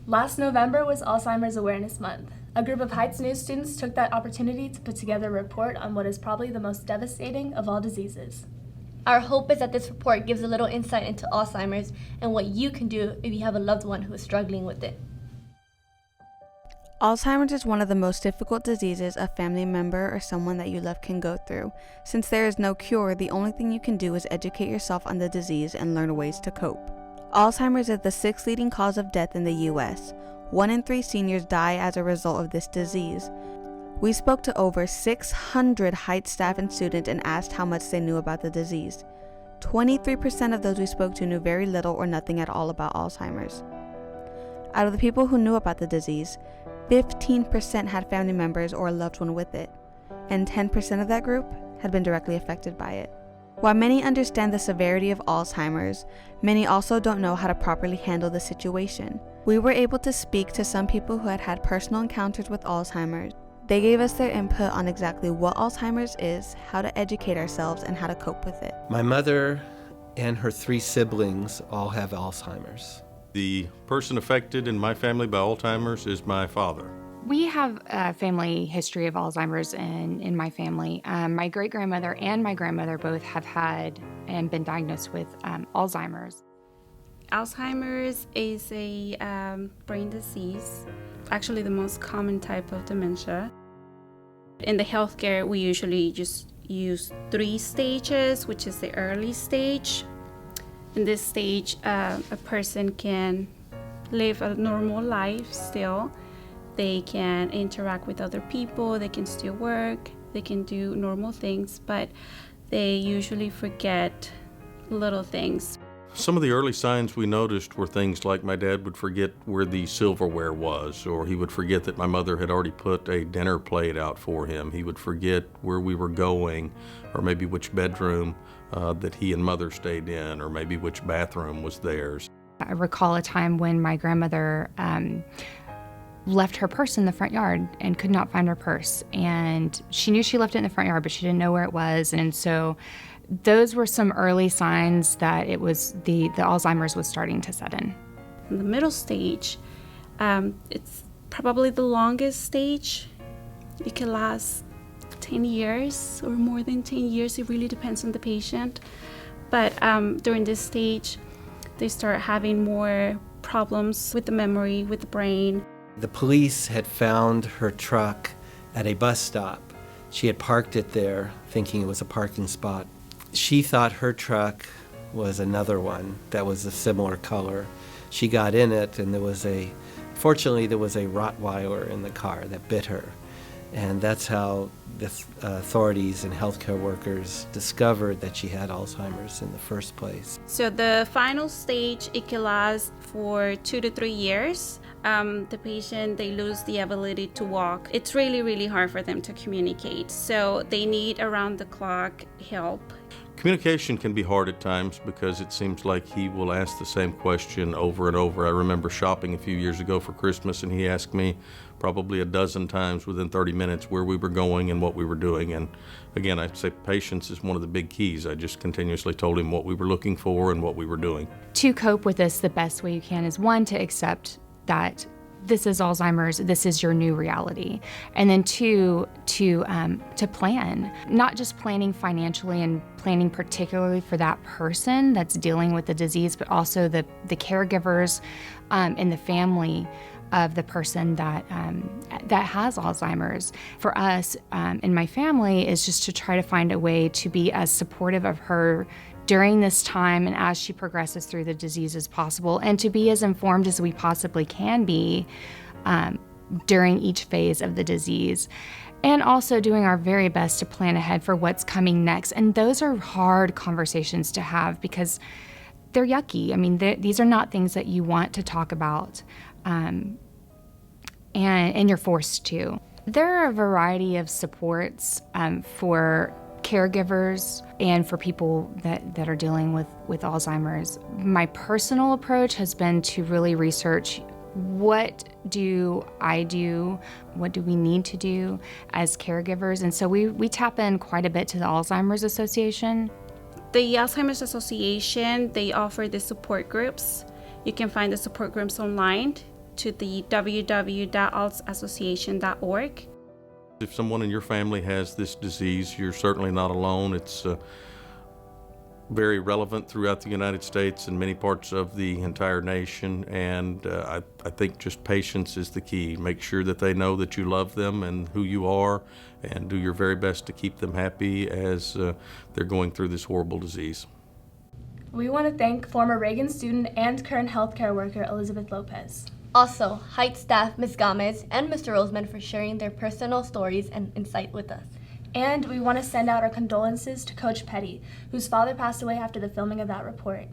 Last November was Alzheimer's Awareness Month. A group of Heights News students took that opportunity to put together a report on what is probably the most devastating of all diseases. Our hope is that this report gives a little insight into Alzheimer's and what you can do if you have a loved one who is struggling with it. Alzheimer's is one of the most difficult diseases a family member or someone that you love can go through. Since there is no cure, the only thing you can do is educate yourself on the disease and learn ways to cope. Alzheimer's is the 6th leading cause of death in the U.S. 1 in 3 seniors die as a result of this disease. We spoke to over 600 Heights staff and students and asked how much they knew about the disease. 23% of those we spoke to knew very little or nothing at all about Alzheimer's. Out of the people who knew about the disease, 15% had family members or a loved one with it, and 10% of that group had been directly affected by it. While many understand the severity of Alzheimer's, many also don't know how to properly handle the situation. We were able to speak to some people who had had personal encounters with Alzheimer's. They gave us their input on exactly what Alzheimer's is, how to educate ourselves, and how to cope with it. My mother and her 3 siblings all have Alzheimer's. The person affected in my family by Alzheimer's is my father. We have a family history of Alzheimer's in my family. My great-grandmother and my grandmother both have had and been diagnosed with Alzheimer's. Alzheimer's is a brain disease, actually the most common type of dementia. In the healthcare, we usually just use 3 stages, which is the early stage. In this stage, a person can live a normal life still. They can interact with other people, they can still work, they can do normal things, but they usually forget little things. Some of the early signs we noticed were things like my dad would forget where the silverware was, or he would forget that my mother had already put a dinner plate out for him. He would forget where we were going, or maybe which bedroom that he and mother stayed in, or maybe which bathroom was theirs. I recall a time when my grandmother left her purse in the front yard and could not find her purse. And she knew she left it in the front yard, but she didn't know where it was. And so those were some early signs that it was the Alzheimer's was starting to set in. In the middle stage, it's probably the longest stage. It can last 10 years or more than 10 years. It really depends on the patient. But during this stage, they start having more problems with the memory, with the brain. The police had found her truck at a bus stop. She had parked it there, thinking it was a parking spot. She thought her truck was another one that was a similar color. She got in it, and fortunately there was a Rottweiler in the car that bit her. And that's how the authorities and healthcare workers discovered that she had Alzheimer's in the first place. So the final stage, it can last for 2 to 3 years. The patient, they lose the ability to walk. It's really, really hard for them to communicate. So they need around-the-clock help. Communication can be hard at times because it seems like he will ask the same question over and over. I remember shopping a few years ago for Christmas, and he asked me probably a dozen times within 30 minutes where we were going and what we were doing. And again, I'd say patience is one of the big keys. I just continuously told him what we were looking for and what we were doing. To cope with this the best way you can is, 1, to accept that this is Alzheimer's, this is your new reality. And then 2, to plan, not just planning financially and planning particularly for that person that's dealing with the disease, but also the caregivers and the family of the person that has Alzheimer's. For us in my family is just to try to find a way to be as supportive of her during this time and as she progresses through the disease as possible, and to be as informed as we possibly can be during each phase of the disease. And also doing our very best to plan ahead for what's coming next. And those are hard conversations to have because they're yucky. I mean, these are not things that you want to talk about, and you're forced to. There are a variety of supports for caregivers and for people that are dealing with Alzheimer's. My personal approach has been to really research, what do I do? What do we need to do as caregivers? And so we tap in quite a bit to the Alzheimer's Association. The Alzheimer's Association, they offer the support groups. You can find the support groups online. to the www.alzassociation.org. If someone in your family has this disease, you're certainly not alone. It's very relevant throughout the United States and many parts of the entire nation, and I think just patience is the key. Make sure that they know that you love them and who you are, and do your very best to keep them happy as they're going through this horrible disease. We want to thank former Reagan student and current healthcare worker Elizabeth Lopez. Also, Heights staff Ms. Gomez and Mr. Roseman for sharing their personal stories and insight with us. And we want to send out our condolences to Coach Petty, whose father passed away after the filming of that report.